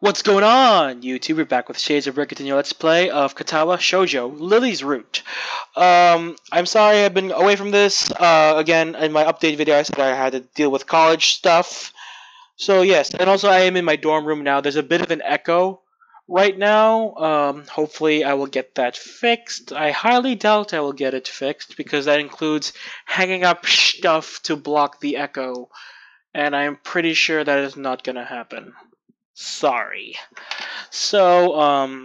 What's going on, YouTube? We're back with Shades of Rick continuing Let's Play of Katawa Shoujo, Lily's Route. I'm sorry I've been away from this. Again, in my update video I said I had to deal with college stuff. So yes, and also I am in my dorm room now. There's a bit of an echo right now. Hopefully I will get that fixed. I highly doubt I will get it fixed because that includes hanging up stuff to block the echo. And I'm pretty sure that is not gonna happen. Sorry. So,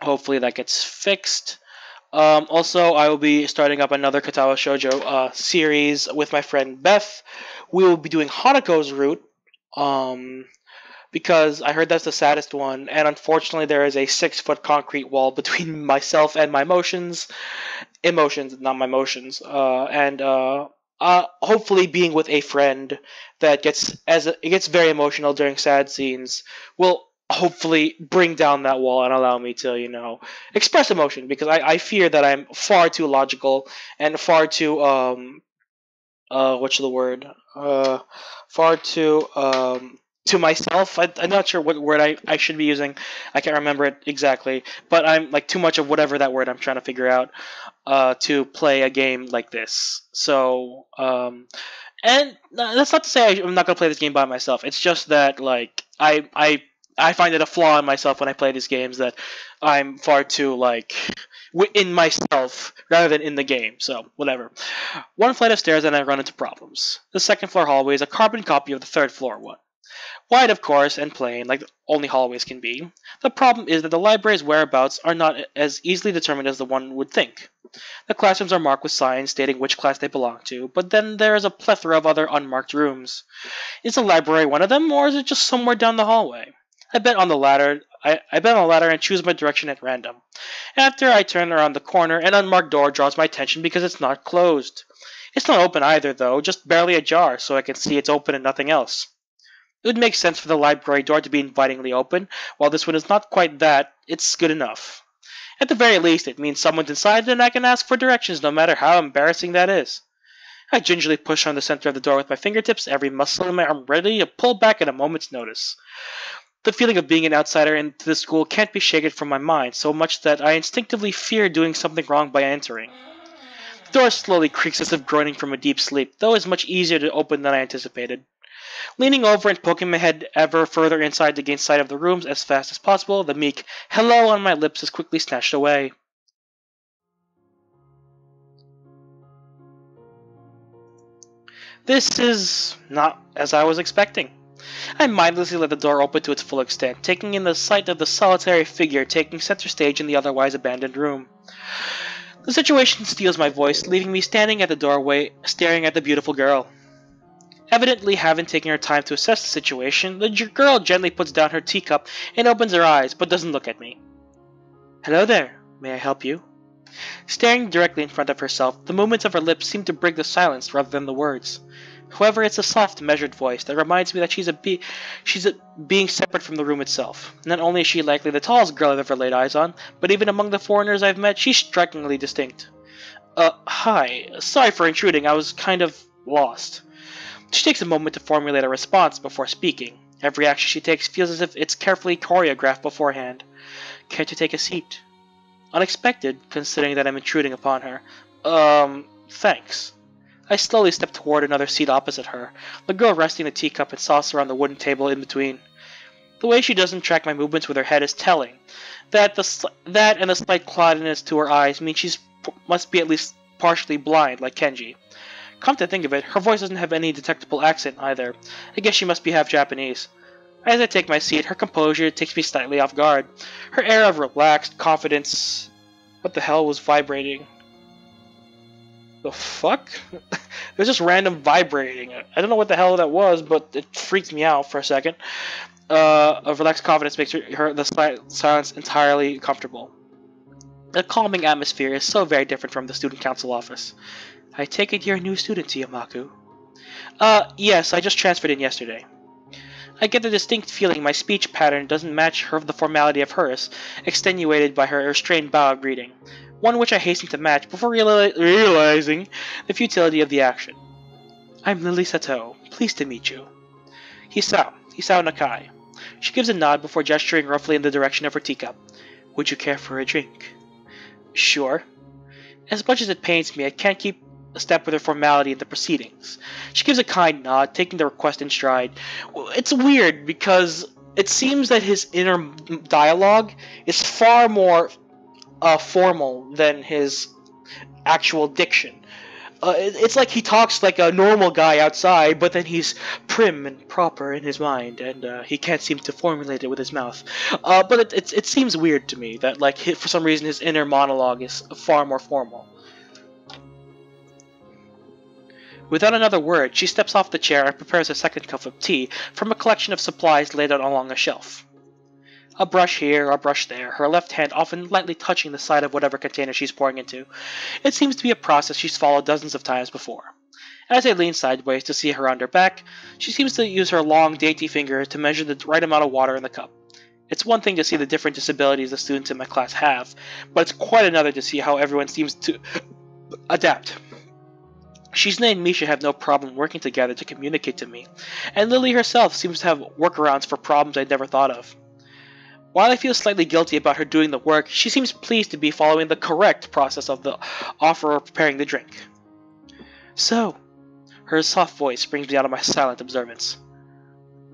hopefully that gets fixed. Also, I will be starting up another Katawa Shoujo series with my friend Beth. We will be doing Hanako's route, because I heard that's the saddest one, and unfortunately there is a 6-foot concrete wall between myself and my emotions, not my motions, hopefully being with a friend that gets very emotional during sad scenes will hopefully bring down that wall and allow me to, express emotion, because I fear that I'm far too logical and far too what's the word? Far too to myself. I'm not sure what word I should be using. I can't remember it exactly, but I'm like too much of whatever that word I'm trying to figure out to play a game like this. So, and that's not to say I'm not gonna play this game by myself. It's just that like I find it a flaw in myself when I play these games that I'm far too like in myself rather than in the game. So whatever. One flight of stairs and I run into problems. The second floor hallway is a carbon copy of the third floor one. Wide, of course, and plain, like only hallways can be. The problem is that the library's whereabouts are not as easily determined as the one would think. The classrooms are marked with signs stating which class they belong to, but then there is a plethora of other unmarked rooms. Is the library one of them, or is it just somewhere down the hallway? I bet on the latter. I bet on the latter and choose my direction at random. After I turn around the corner, an unmarked door draws my attention because it's not closed. It's not open either, though, just barely ajar, so I can see it's open and nothing else. It would make sense for the library door to be invitingly open. While this one is not quite that, it's good enough. At the very least, it means someone's inside and I can ask for directions no matter how embarrassing that is. I gingerly push on the center of the door with my fingertips, every muscle in my arm ready to pull back at a moment's notice. The feeling of being an outsider into the school can't be shaken from my mind, so much that I instinctively fear doing something wrong by entering. The door slowly creaks as if groaning from a deep sleep, though it's much easier to open than I anticipated. Leaning over and poking my head ever further inside to gain sight of the rooms as fast as possible, the meek hello on my lips is quickly snatched away. This is not as I was expecting. I mindlessly let the door open to its full extent, taking in the sight of the solitary figure taking center stage in the otherwise abandoned room. The situation steals my voice, leaving me standing at the doorway, staring at the beautiful girl. Evidently having taken her time to assess the situation, the girl gently puts down her teacup and opens her eyes, but doesn't look at me. Hello there, may I help you? Staring directly in front of herself, the movements of her lips seem to break the silence rather than the words. However, it's a soft, measured voice that reminds me that she's a being separate from the room itself. Not only is she likely the tallest girl I've ever laid eyes on, but even among the foreigners I've met, she's strikingly distinct. Hi. Sorry for intruding, I was kind of lost. She takes a moment to formulate a response before speaking. Every action she takes feels as if it's carefully choreographed beforehand. Care to take a seat? Unexpected, considering that I'm intruding upon her. Thanks. I slowly step toward another seat opposite her, the girl resting the teacup and saucer on the wooden table in between. The way she doesn't track my movements with her head is telling. That and the slight cloudiness to her eyes mean she must be at least partially blind, like Kenji. Come to think of it, her voice doesn't have any detectable accent either. I guess she must be half Japanese. As I take my seat, her composure takes me slightly off guard. Her air of relaxed confidence... What the hell was vibrating? The fuck? It was just random vibrating. I don't know what the hell that was, but it freaked me out for a second. Of relaxed confidence makes the silence entirely comfortable. The calming atmosphere is so very different from the student council office. I take it you're a new student to Yamaku. Yes, I just transferred in yesterday. I get the distinct feeling my speech pattern doesn't match the formality of hers, extenuated by her restrained bow of greeting, one which I hasten to match before realizing the futility of the action. I'm Lilly Sato, pleased to meet you. Hisao Nakai. She gives a nod before gesturing roughly in the direction of her teacup. Would you care for a drink? Sure. As much as it pains me, I can't keep a step with her formality in the proceedings. She gives a kind nod, taking the request in stride. It's weird because it seems that his inner dialogue is far more formal than his actual diction. It's like he talks like a normal guy outside, but then he's prim and proper in his mind, and he can't seem to formulate it with his mouth. But it seems weird to me that, like, for some reason his inner monologue is far more formal. Without another word, she steps off the chair and prepares a second cup of tea from a collection of supplies laid out along a shelf. A brush here, a brush there, her left hand often lightly touching the side of whatever container she's pouring into. It seems to be a process she's followed dozens of times before. As I lean sideways to see her on her back, she seems to use her long, dainty finger to measure the right amount of water in the cup. It's one thing to see the different disabilities the students in my class have, but it's quite another to see how everyone seems to adapt. Shizune and Misha have no problem working together to communicate to me, and Lilly herself seems to have workarounds for problems I'd never thought of. While I feel slightly guilty about her doing the work, she seems pleased to be following the correct process of the offer or preparing the drink. So, her soft voice brings me out of my silent observance.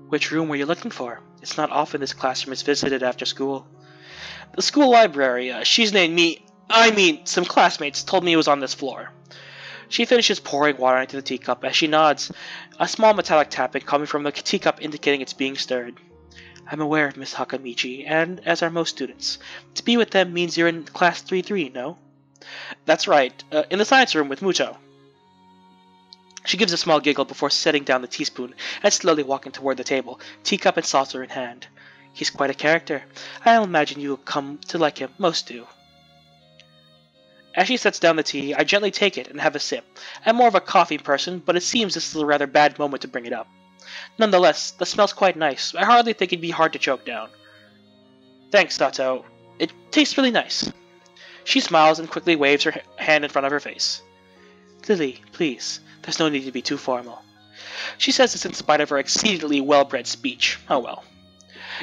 Which room were you looking for? It's not often this classroom is visited after school. The school library, Shizune and some classmates told me it was on this floor. She finishes pouring water into the teacup as she nods, a small metallic tapping coming from the teacup indicating it's being stirred. I'm aware of Miss Hakamichi, and as are most students. To be with them means you're in class 3-3, no? That's right, in the science room with Muto. She gives a small giggle before setting down the teaspoon and slowly walking toward the table, teacup and saucer in hand. He's quite a character. I'll imagine you'll come to like him, most do. As she sets down the tea, I gently take it and have a sip. I'm more of a coffee person, but it seems this is a rather bad moment to bring it up. Nonetheless, the smell's quite nice. I hardly think it'd be hard to choke down. Thanks, Sato. It tastes really nice. She smiles and quickly waves her hand in front of her face. Lily, please. There's no need to be too formal. She says this in spite of her exceedingly well-bred speech. Oh well.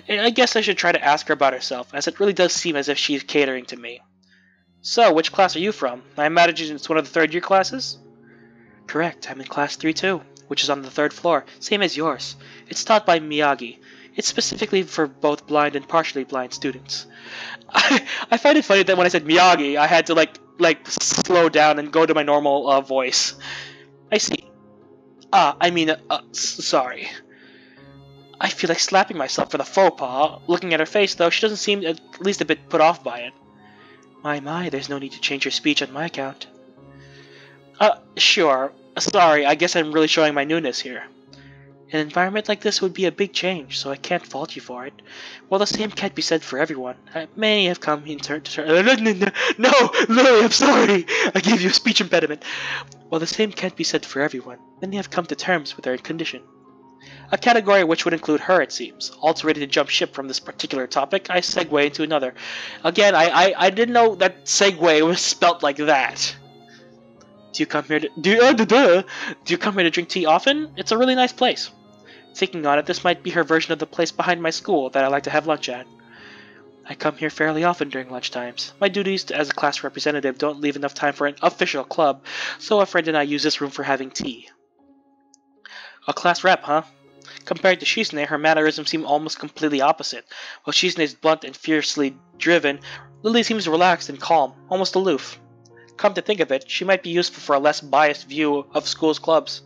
I guess I should try to ask her about herself, as it really does seem as if she's catering to me. So, which class are you from? I imagine it's one of the third-year classes? Correct, I'm in class 3-2, which is on the third floor, same as yours. It's taught by Miyagi. It's specifically for both blind and partially blind students. I find it funny that when I said Miyagi, I had to like slow down and go to my normal voice. I see. Sorry. I feel like slapping myself for the faux pas. Looking at her face, though, she doesn't seem at least a bit put off by it. My, there's no need to change your speech on my account. Sure. Sorry, I guess I'm really showing my newness here. An environment like this would be a big change, so I can't fault you for it. While the same can't be said for everyone. Many have come in turn to turn. No, Lily, I'm sorry. I gave you a speech impediment. While the same can't be said for everyone, many have come to terms with their condition. A category which would include her, it seems. Also ready to jump ship from this particular topic, I segue into another. Again, I didn't know that segue was spelt like that. Do you come here to drink tea often? It's a really nice place. Thinking on it, this might be her version of the place behind my school that I like to have lunch at. I come here fairly often during lunchtimes. My duties as a class representative don't leave enough time for an official club, so a friend and I use this room for having tea. A class rep, huh? Compared to Shizune, her mannerisms seem almost completely opposite. While Shizune is blunt and fiercely driven, Lily seems relaxed and calm, almost aloof. Come to think of it, she might be useful for a less biased view of school's clubs.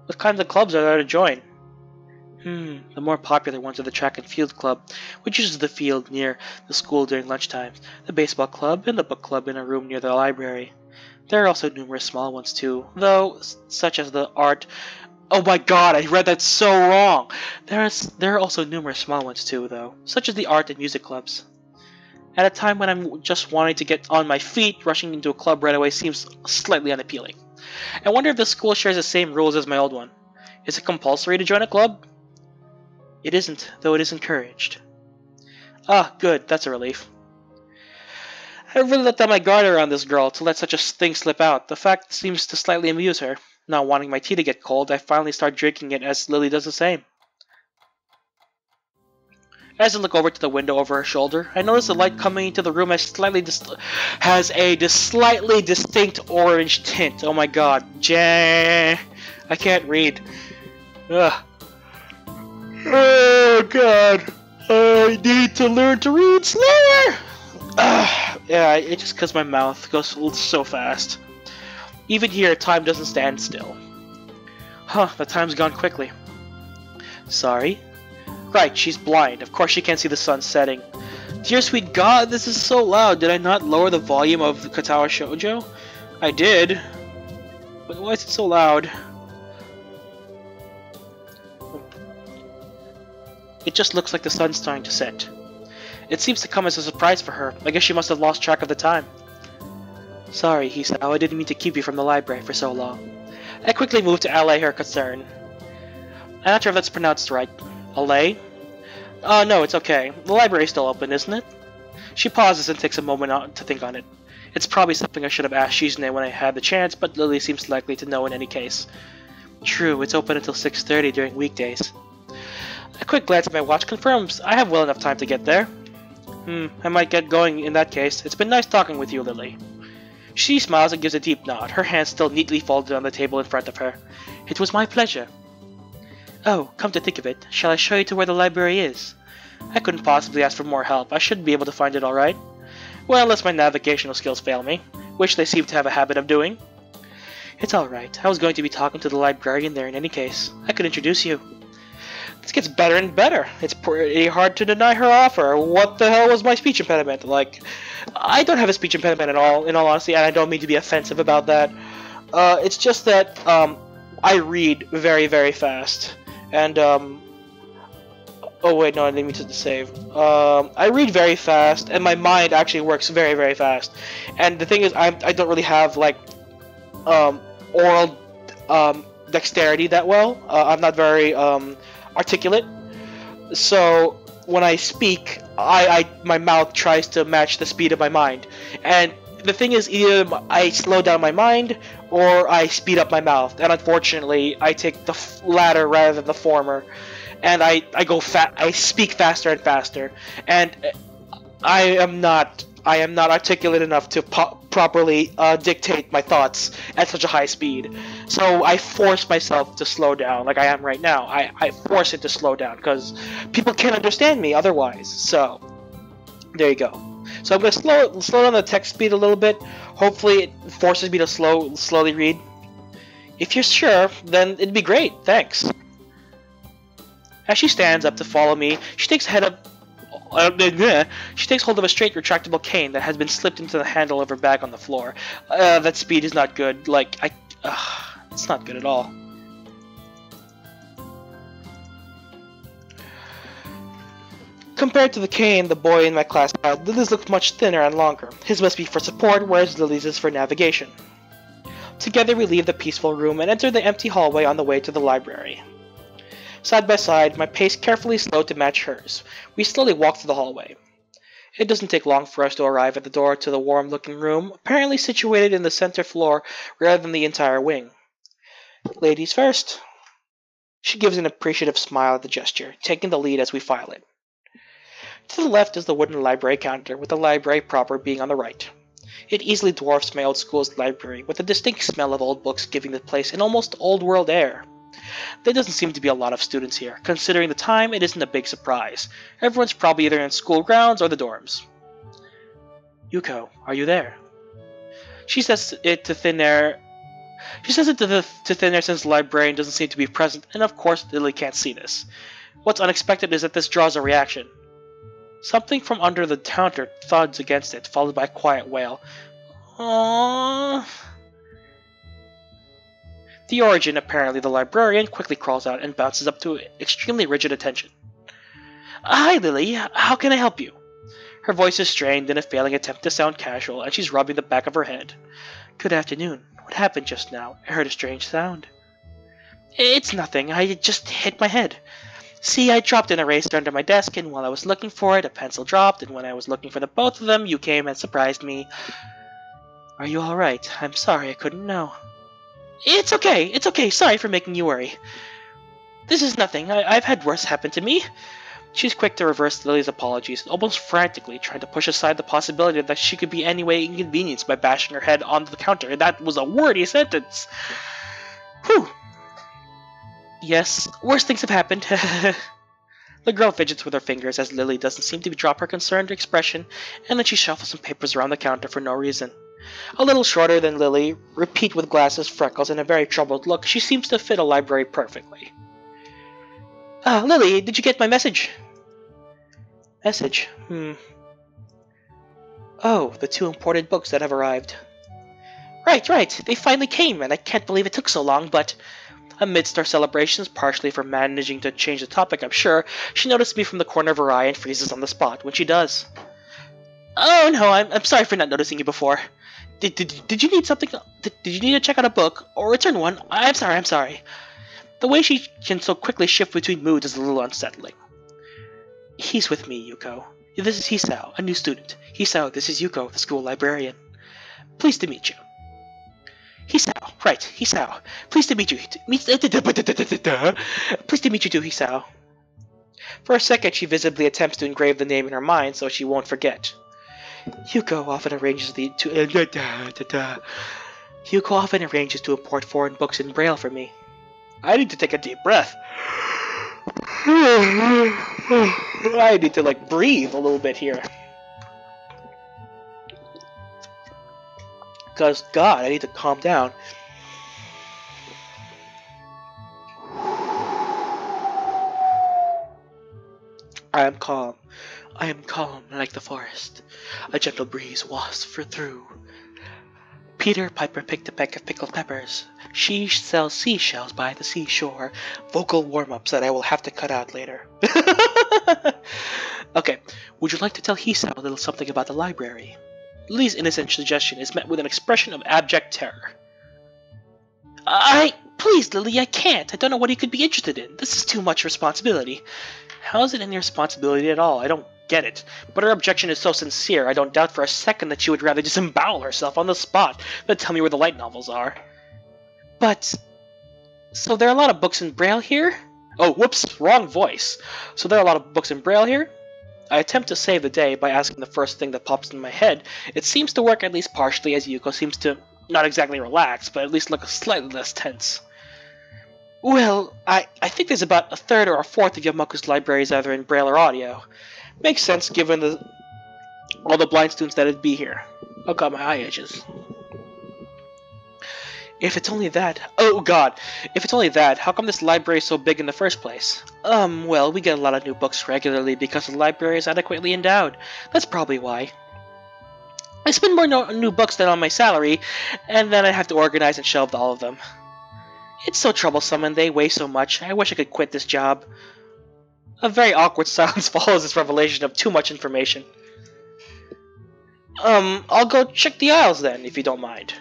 What kinds of clubs are there to join? The more popular ones are the track and field club, which uses the field near the school during lunchtime, the baseball club, and the book club in a room near the library. There are also numerous small ones too, though, such as the art... Oh my god, I read that so wrong! There are also numerous small ones too, though, such as the art and music clubs. At a time when I'm just wanting to get on my feet, rushing into a club right away seems slightly unappealing. I wonder if the school shares the same rules as my old one. Is it compulsory to join a club? It isn't, though it is encouraged. Ah, good, that's a relief. I really let down my guard around this girl to let such a thing slip out. The fact seems to slightly amuse her. Not wanting my tea to get cold, I finally start drinking it as Lily does the same. As I look over to the window over her shoulder, I notice the light coming into the room has slightly distinct orange tint. Oh my god. I can't read. Ugh. Oh god. I need to learn to read slower! Yeah, it's just because my mouth goes so fast. Even here, time doesn't stand still. Huh, the time's gone quickly. Sorry? Right, she's blind. Of course she can't see the sun setting. Dear sweet god, this is so loud. Did I not lower the volume of the Katawa Shoujo? I did. But why is it so loud? It just looks like the sun's starting to set. It seems to come as a surprise for her. I guess she must have lost track of the time. Sorry, Hisao, I didn't mean to keep you from the library for so long. I quickly moved to allay her concern. I'm not sure if that's pronounced right. Allay? No, it's okay. The library's still open, isn't it? She pauses and takes a moment to think on it. It's probably something I should have asked Shizune when I had the chance, but Lilly seems likely to know in any case. True, it's open until 6:30 during weekdays. A quick glance at my watch confirms I have well enough time to get there. I might get going in that case. It's been nice talking with you, Lilly. She smiles and gives a deep nod, her hands still neatly folded on the table in front of her. It was my pleasure. Oh, come to think of it, shall I show you to where the library is? I couldn't possibly ask for more help. I should be able to find it all right. Well, unless my navigational skills fail me, which they seem to have a habit of doing. It's all right. I was going to be talking to the librarian there in any case. I could introduce you. This gets better and better. It's pretty hard to deny her offer. What the hell was my speech impediment? Like, I don't have a speech impediment at all, in all honesty, and I don't mean to be offensive about that. It's just that I read very, very fast. And, oh wait, no, I didn't mean to save. I read very fast, and my mind actually works very, very fast. And the thing is, I don't really have, like, oral dexterity that well. I'm not very articulate. So when I speak, my mouth tries to match the speed of my mind. And the thing is, either I slow down my mind or I speed up my mouth. And unfortunately, I take the latter rather than the former. And I speak faster and faster. And I am not articulate enough to properly dictate my thoughts at such a high speed. So I force myself to slow down, like I am right now. I force it to slow down because people can't understand me otherwise. So there you go. So I'm gonna slow down the text speed a little bit. Hopefully it forces me to slowly read. If you're sure, then it'd be great. Thanks. As she stands up to follow me, she takes hold of a straight retractable cane that has been slipped into the handle of her bag on the floor. That speed is not good. Like, it's not good at all. Compared to the cane the boy in my class had, Lily's looked much thinner and longer. His must be for support, whereas Lily's is for navigation. Together we leave the peaceful room and enter the empty hallway on the way to the library. Side by side, my pace carefully slowed to match hers. We slowly walk through the hallway. It doesn't take long for us to arrive at the door to the warm-looking room, apparently situated in the center floor rather than the entire wing. Ladies first. She gives an appreciative smile at the gesture, taking the lead as we file in. To the left is the wooden library counter, with the library proper being on the right. It easily dwarfs my old school's library, with a distinct smell of old books giving the place an almost old-world air. There doesn't seem to be a lot of students here. Considering the time, it isn't a big surprise. Everyone's probably either in school grounds or the dorms. Yuko, are you there? She says it to thin air. She says it to thin air since the librarian doesn't seem to be present, and of course Lily can't see this. What's unexpected is that this draws a reaction. Something from under the counter thuds against it, followed by a quiet wail. Aww. The origin, apparently the librarian, quickly crawls out and bounces up to extremely rigid attention. Hi, Lily. How can I help you? Her voice is strained in a failing attempt to sound casual, and she's rubbing the back of her head. Good afternoon. What happened just now? I heard a strange sound. It's nothing. I just hit my head. See, I dropped an eraser under my desk, and while I was looking for it, a pencil dropped, and when I was looking for the both of them, you came and surprised me. Are you alright? I'm sorry, I couldn't know. It's okay, sorry for making you worry. This is nothing, I've had worse happen to me. She's quick to reverse Lily's apologies, almost frantically trying to push aside the possibility that she could be any way inconvenienced by bashing her head onto the counter. That was a wordy sentence. Whew. Yes, worse things have happened. The girl fidgets with her fingers as Lily doesn't seem to drop her concerned expression, and then she shuffles some papers around the counter for no reason. A little shorter than Lily, replete with glasses, freckles, and a very troubled look, she seems to fit a library perfectly. Lily, did you get my message? Message? Oh, the 2 imported books that have arrived. Right, they finally came, and I can't believe it took so long, but... Amidst our celebrations, partially for managing to change the topic, I'm sure, she noticed me from the corner of her eye and freezes on the spot when she does. Oh no, I'm sorry for not noticing you before. Did you need something? Did you need to check out a book or return one? I'm sorry. The way she can so quickly shift between moods is a little unsettling. He's with me, Yuko. This is Hisao, a new student. Hisao, this is Yuko, the school librarian. Pleased to meet you. Hisao, right, Hisao. Pleased to meet you. Pleased to meet you too, Hisao. For a second, she visibly attempts to engrave the name in her mind so she won't forget. Yuko often arranges to import foreign books in Braille for me. I need to take a deep breath. I need to, breathe a little bit here. Because, God, I need to calm down. I am calm like the forest. A gentle breeze wafts through. Peter Piper picked a peck of pickled peppers. She sells seashells by the seashore. Vocal warm-ups that I will have to cut out later. Okay, would you like to tell Hisao a little something about the library? Lily's innocent suggestion is met with an expression of abject terror. Please, Lily, I can't. I don't know what he could be interested in. This is too much responsibility. How is it any responsibility at all? I don't get it. But her objection is so sincere, I don't doubt for a second that she would rather disembowel herself on the spot than tell me where the light novels are. But... So there are a lot of books in Braille here? Oh, whoops, wrong voice. So there are a lot of books in Braille here? I attempt to save the day by asking the first thing that pops in my head. It seems to work at least partially, as Yuko seems to not exactly relax, but at least look slightly less tense. Well, I think there's about a third or a fourth of Yamaku's libraries either in Braille or audio. Makes sense given all the blind students that'd be here. Oh god, my eye itches. If it's only that... Oh god! If it's only that, how come this library is so big in the first place? Well, we get a lot of new books regularly because the library is adequately endowed. That's probably why. I spend more new books than on my salary, and then I have to organize and shelve all of them. It's so troublesome and they weigh so much. I wish I could quit this job. A very awkward silence follows this revelation of too much information. I'll go check the aisles then, if you don't mind.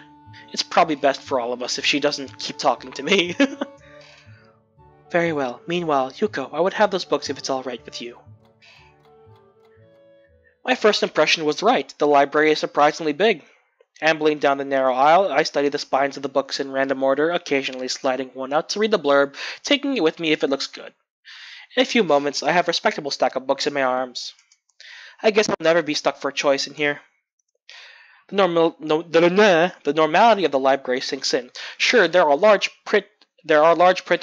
It's probably best for all of us if she doesn't keep talking to me. Very well. Meanwhile, Yuko, I would have those books if it's alright with you. My first impression was right. The library is surprisingly big. Ambling down the narrow aisle, I study the spines of the books in random order, occasionally sliding one out to read the blurb, taking it with me if it looks good. In a few moments, I have a respectable stack of books in my arms. I guess I'll never be stuck for a choice in here. The normality of the library sinks in. Sure, there are large print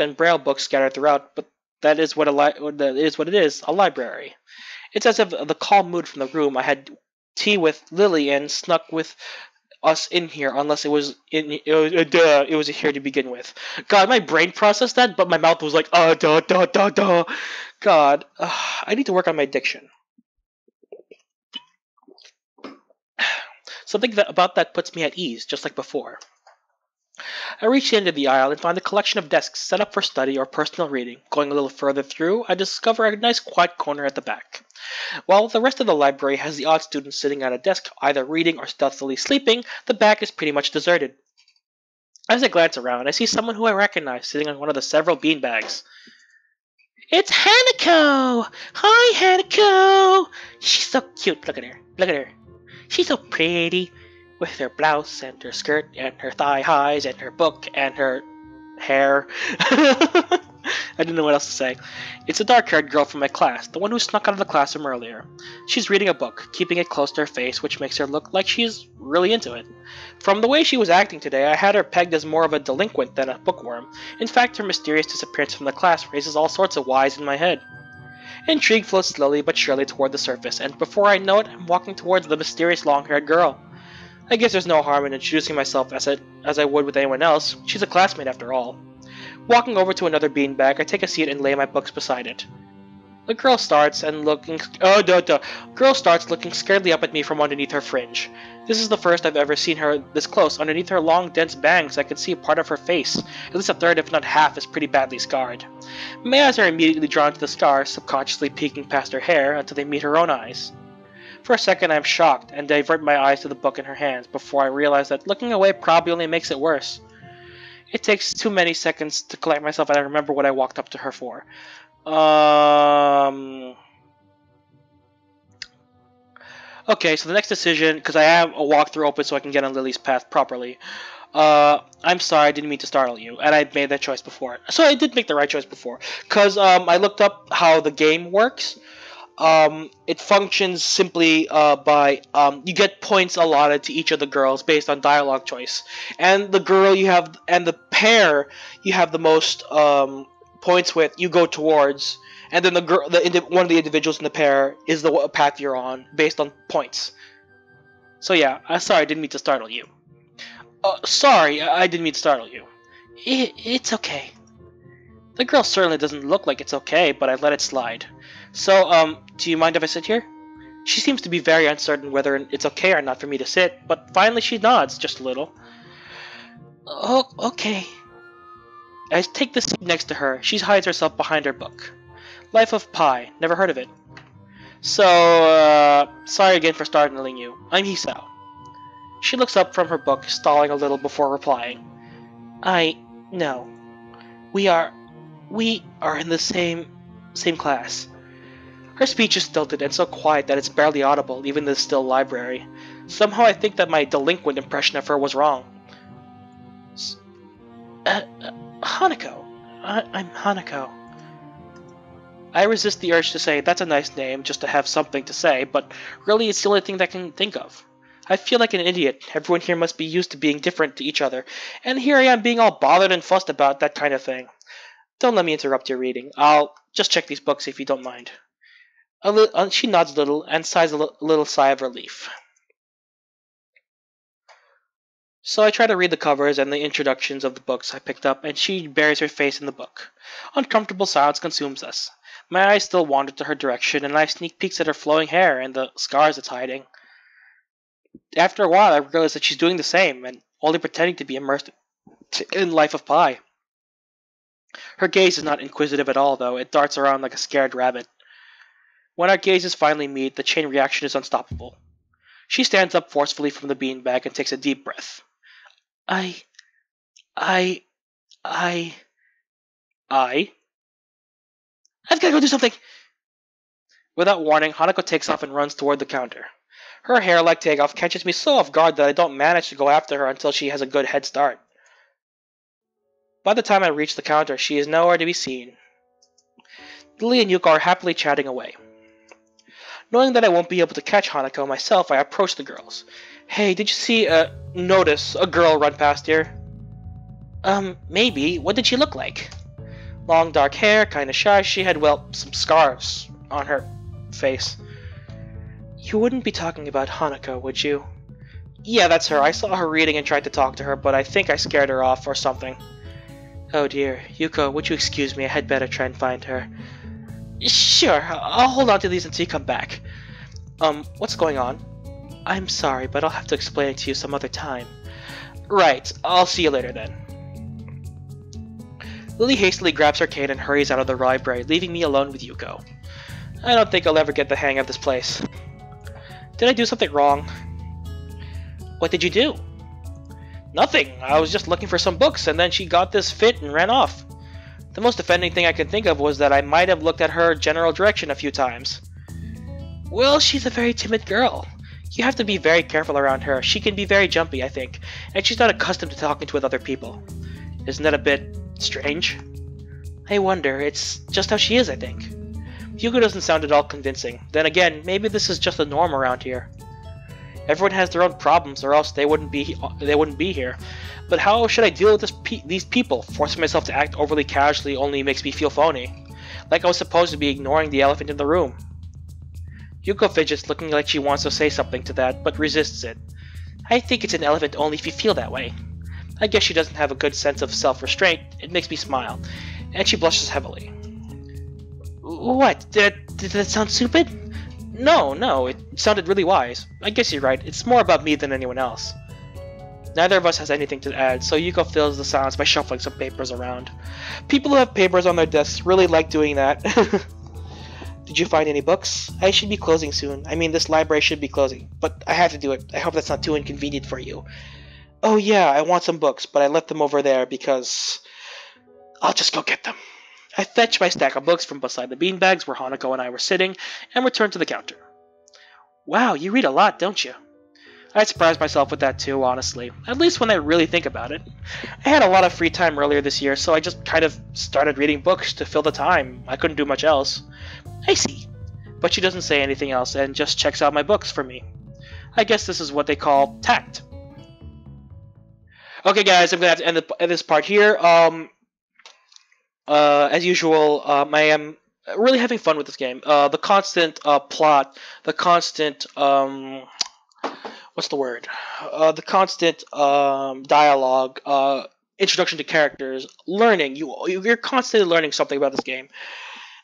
and Braille books scattered throughout, but that is what it is, a library. It's as if the calm mood from the room I had tea with Lily and snuck with us in here, unless it was here to begin with. God, my brain processed that, but my mouth was like, God, I need to work on my diction. Something about that puts me at ease, just like before. I reach the end of the aisle and find a collection of desks set up for study or personal reading. Going a little further through, I discover a nice quiet corner at the back. While the rest of the library has the odd students sitting at a desk, either reading or stealthily sleeping, the back is pretty much deserted. As I glance around, I see someone who I recognize sitting on one of the several beanbags. It's Hanako! Hi, Hanako! She's so cute. Look at her. Look at her. She's so pretty. With her blouse and her skirt and her thigh highs and her book and her hair. I didn't know what else to say. It's a dark-haired girl from my class, the one who snuck out of the classroom earlier. She's reading a book, keeping it close to her face, which makes her look like she's really into it. From the way she was acting today, I had her pegged as more of a delinquent than a bookworm. In fact, her mysterious disappearance from the class raises all sorts of whys in my head. Intrigue floats slowly but surely toward the surface, and before I know it, I'm walking towards the mysterious long-haired girl. I guess there's no harm in introducing myself as I would with anyone else. She's a classmate after all. Walking over to another beanbag, I take a seat and lay my books beside it. The girl starts looking scaredly up at me from underneath her fringe. This is the first I've ever seen her this close. Underneath her long, dense bangs, I can see part of her face. At least a third, if not half, is pretty badly scarred. My eyes are immediately drawn to the scars, subconsciously peeking past her hair until they meet her own eyes. For a second, I am shocked and divert my eyes to the book in her hands before I realize that looking away probably only makes it worse. It takes too many seconds to collect myself and I remember what I walked up to her for. Okay, so the next decision, because I have a walkthrough open so I can get on Lily's path properly. I'm sorry, I didn't mean to startle you, and I made that choice before. So I did make the right choice before, because I looked up how the game works. It functions simply by you get points allotted to each of the girls based on dialogue choice, and the girl you have and the pair you have the most points with, you go towards, and then one of the individuals in the pair is the path you're on based on points. So yeah, sorry, I didn't mean to startle you. Sorry, I didn't mean to startle you. It's okay. The girl certainly doesn't look like it's okay, but I let it slide. So, do you mind if I sit here? She seems to be very uncertain whether it's okay or not for me to sit, but finally she nods, just a little. Oh, okay. I take the seat next to her. She hides herself behind her book. Life of Pi. Never heard of it. So, sorry again for startling you. I'm Hisao. She looks up from her book, stalling a little before replying. No. We are in the same class. Her speech is stilted and so quiet that it's barely audible, even in the still library. Somehow I think that my delinquent impression of her was wrong. Hanako. I'm Hanako. I resist the urge to say, that's a nice name, just to have something to say, but really it's the only thing that I can think of. I feel like an idiot. Everyone here must be used to being different to each other, and here I am being all bothered and fussed about that kind of thing. Don't let me interrupt your reading. I'll just check these books if you don't mind. She nods a little and sighs a little sigh of relief. So I try to read the covers and the introductions of the books I picked up, and she buries her face in the book. Uncomfortable silence consumes us. My eyes still wander to her direction, and I sneak peeks at her flowing hair and the scars it's hiding. After a while, I realize that she's doing the same, and only pretending to be immersed in Life of Pi. Her gaze is not inquisitive at all, though. It darts around like a scared rabbit. When our gazes finally meet, the chain reaction is unstoppable. She stands up forcefully from the beanbag and takes a deep breath. I've gotta go do something! Without warning, Hanako takes off and runs toward the counter. Her hair, like takeoff, catches me so off guard that I don't manage to go after her until she has a good head start. By the time I reach the counter, she is nowhere to be seen. Lilly and Yuko are happily chatting away. Knowing that I won't be able to catch Hanako myself, I approach the girls. Hey, did you notice a girl run past here? Maybe. What did she look like? Long dark hair, kinda shy. She had, some scars on her face. You wouldn't be talking about Hanako, would you? Yeah, that's her. I saw her reading and tried to talk to her, but I think I scared her off or something. Oh dear. Yuko, would you excuse me? I had better try and find her. Sure, I'll hold on to these until you come back. What's going on? I'm sorry, but I'll have to explain it to you some other time. Right, I'll see you later then. Lilly hastily grabs her cane and hurries out of the library, leaving me alone with Yuko. I don't think I'll ever get the hang of this place. Did I do something wrong? What did you do? Nothing. I was just looking for some books, and then she got this fit and ran off. The most offending thing I could think of was that I might have looked at her general direction a few times. Well, she's a very timid girl. You have to be very careful around her. She can be very jumpy, I think, and she's not accustomed to talking with other people. Isn't that a bit Strange. I wonder, it's just how she is, I think. Hugo doesn't sound at all convincing. Then again, maybe this is just the norm around here. Everyone has their own problems, or else they wouldn't be here. But how should I deal with these people? Forcing myself to act overly casually only makes me feel phony. Like I was supposed to be ignoring the elephant in the room. Yuko fidgets, looking like she wants to say something to that, but resists it. I think it's an elephant only if you feel that way. I guess she doesn't have a good sense of self-restraint. It makes me smile. And she blushes heavily. What? Did that sound stupid? No, it sounded really wise. I guess you're right. It's more about me than anyone else. Neither of us has anything to add, so Yuko fills the silence by shuffling some papers around. People who have papers on their desks really like doing that. Did you find any books? I should be closing soon. I mean, this library should be closing, but I have to do it. I hope that's not too inconvenient for you. Oh yeah, I want some books, but I left them over there because... I'll just go get them. I fetched my stack of books from beside the beanbags where Hanako and I were sitting, and returned to the counter. Wow, you read a lot, don't you? I surprised myself with that too, honestly. At least when I really think about it. I had a lot of free time earlier this year, so I just kind of started reading books to fill the time. I couldn't do much else. I see. But she doesn't say anything else and just checks out my books for me. I guess this is what they call tact. Okay guys, I'm going to have to end this part here. As usual, I am really having fun with this game. The constant plot, the constant... what's the word? The constant dialogue, introduction to characters, learning. You're constantly learning something about this game.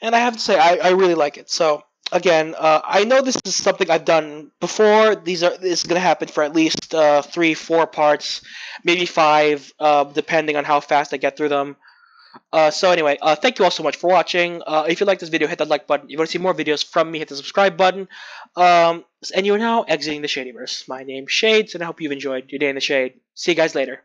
And I have to say, I really like it. So, again, I know this is something I've done before. This is going to happen for at least 3-4 parts, maybe 5, depending on how fast I get through them. So anyway, thank you all so much for watching. If you like this video, hit that like button. If you want to see more videos from me, hit the subscribe button. And you're now exiting the Shadyverse. My name's Shades, and I hope you've enjoyed your day in the shade. See you guys later.